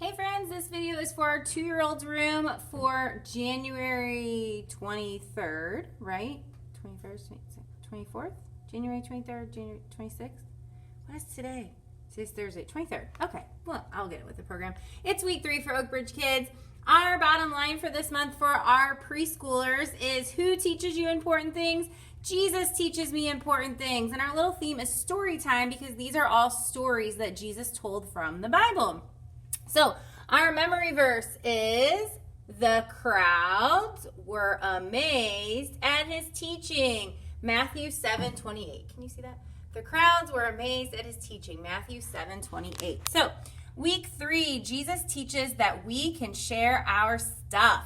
Hey friends, this video is for our 2-year-old's room for January 23rd, right? 21st, 24th? January 23rd, January 26th? What is today? Today's Thursday, 23rd. Okay, well, I'll get it with the program. It's week 3 for Oak Bridge Kids. Our bottom line for this month for our preschoolers is who teaches you important things? Jesus teaches me important things. And our little theme is story time because these are all stories that Jesus told from the Bible. So our memory verse is, the crowds were amazed at his teaching. Matthew 7:28. Can you see that? The crowds were amazed at his teaching. Matthew 7:28. So week 3, Jesus teaches that we can share our stuff.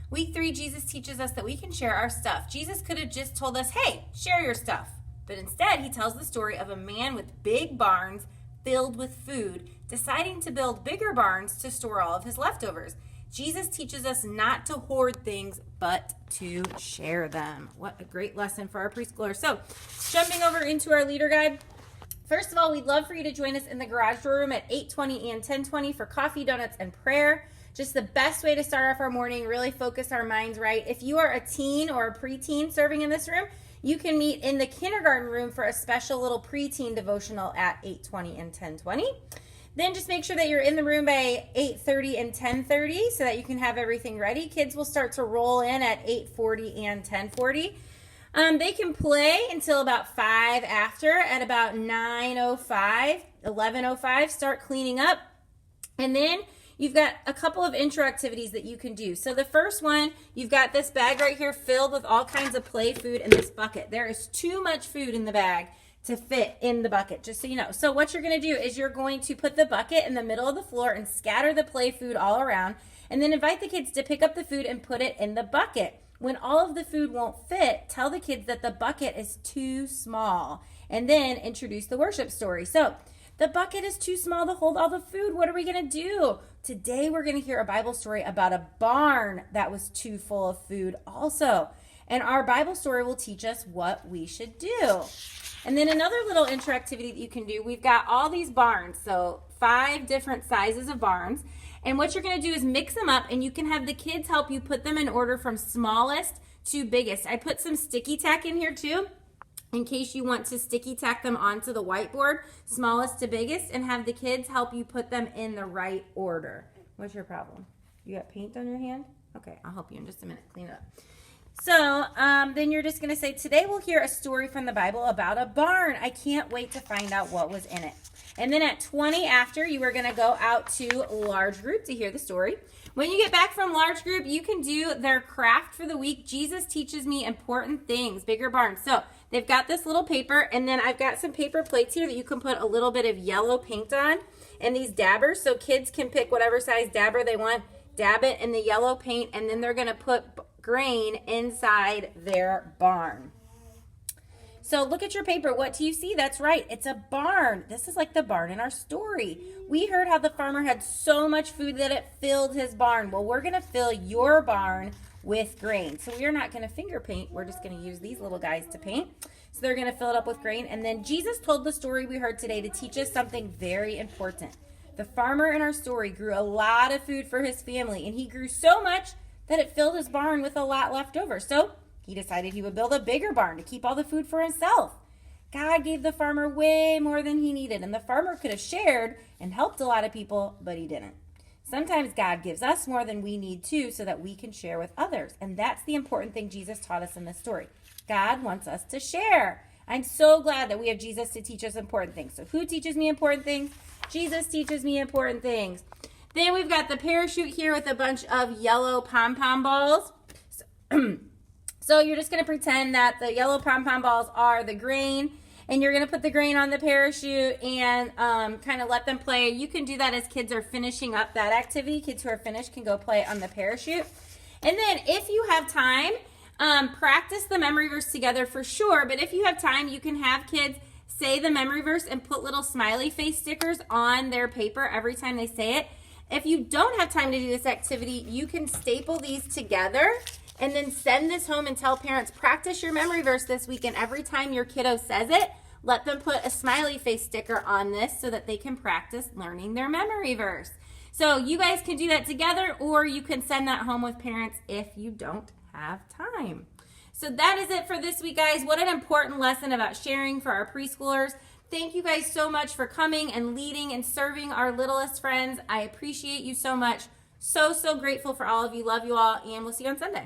Week 3, Jesus teaches us that we can share our stuff. Jesus could have just told us, hey, share your stuff. But instead, he tells the story of a man with big barns filled with food, deciding to build bigger barns to store all of his leftovers. Jesus teaches us not to hoard things, but to share them. What a great lesson for our preschoolers. So, jumping over into our leader guide. First of all, we'd love for you to join us in the garage door room at 8:20 and 10:20 for coffee, donuts, and prayer. Just the best way to start off our morning, really focus our minds right. If you are a teen or a preteen serving in this room, you can meet in the kindergarten room for a special little preteen devotional at 8:20 and 10:20. Then just make sure that you're in the room by 8:30 and 10:30 so that you can have everything ready. Kids will start to roll in at 8:40 and 10:40. They can play until about 5 after. At about 9:05, 11:05, start cleaning up. And then you've got a couple of intro activities that you can do. So the first one, you've got this bag right here filled with all kinds of play food in this bucket. There is too much food in the bag to fit in the bucket, just so you know. So what you're going to do is you're going to put the bucket in the middle of the floor and scatter the play food all around, and then invite the kids to pick up the food and put it in the bucket. When all of the food won't fit, tell the kids that the bucket is too small, and then introduce the worship story. So the bucket is too small to hold all the food. What are we going to do? Today we're going to hear a Bible story about a barn that was too full of food also. And our Bible story will teach us what we should do. And then another little intro activity that you can do, we've got all these barns, so 5 different sizes of barns. And what you're going to do is mix them up, and you can have the kids help you put them in order from smallest to biggest. I put some sticky tack in here too, in case you want to sticky tack them onto the whiteboard, smallest to biggest, and have the kids help you put them in the right order. What's your problem? You got paint on your hand? Okay, I'll help you in just a minute. Clean it up. So then you're just going to say, today we'll hear a story from the Bible about a barn. I can't wait to find out what was in it. And then at 20 after, you are going to go out to large group to hear the story. When you get back from large group, you can do their craft for the week. Jesus teaches me important things, bigger barns. So they've got this little paper, and then I've got some paper plates here that you can put a little bit of yellow paint on, and these dabbers, so kids can pick whatever size dabber they want, dab it in the yellow paint, and then they're going to put grain inside their barn. So look at your paper. What do you see? That's right. It's a barn. This is like the barn in our story. We heard how the farmer had so much food that it filled his barn. Well, we're going to fill your barn with grain. So we are not going to finger paint. We're just going to use these little guys to paint. So they're going to fill it up with grain. And then Jesus told the story we heard today to teach us something very important. The farmer in our story grew a lot of food for his family, and he grew so much that it filled his barn with a lot left over. So he decided he would build a bigger barn to keep all the food for himself. God gave the farmer way more than he needed, and the farmer could have shared and helped a lot of people, but he didn't. Sometimes God gives us more than we need too, so that we can share with others. And that's the important thing Jesus taught us in this story. God wants us to share. I'm so glad that we have Jesus to teach us important things. So who teaches me important things? Jesus teaches me important things. Then we've got the parachute here with a bunch of yellow pom-pom balls. So you're just going to pretend that the yellow pom-pom balls are the grain, and you're going to put the grain on the parachute and kind of let them play. You can do that as kids are finishing up that activity. Kids who are finished can go play on the parachute. And then if you have time, practice the memory verse together for sure. But if you have time, you can have kids say the memory verse and put little smiley face stickers on their paper every time they say it. If you don't have time to do this activity, you can staple these together and then send this home and tell parents, practice your memory verse this week, and every time your kiddo says it, let them put a smiley face sticker on this so that they can practice learning their memory verse. So you guys can do that together, or you can send that home with parents if you don't have time. So that is it for this week, guys. What an important lesson about sharing for our preschoolers. Thank you guys so much for coming and leading and serving our littlest friends. I appreciate you so much. So grateful for all of you. Love you all, and we'll see you on Sunday.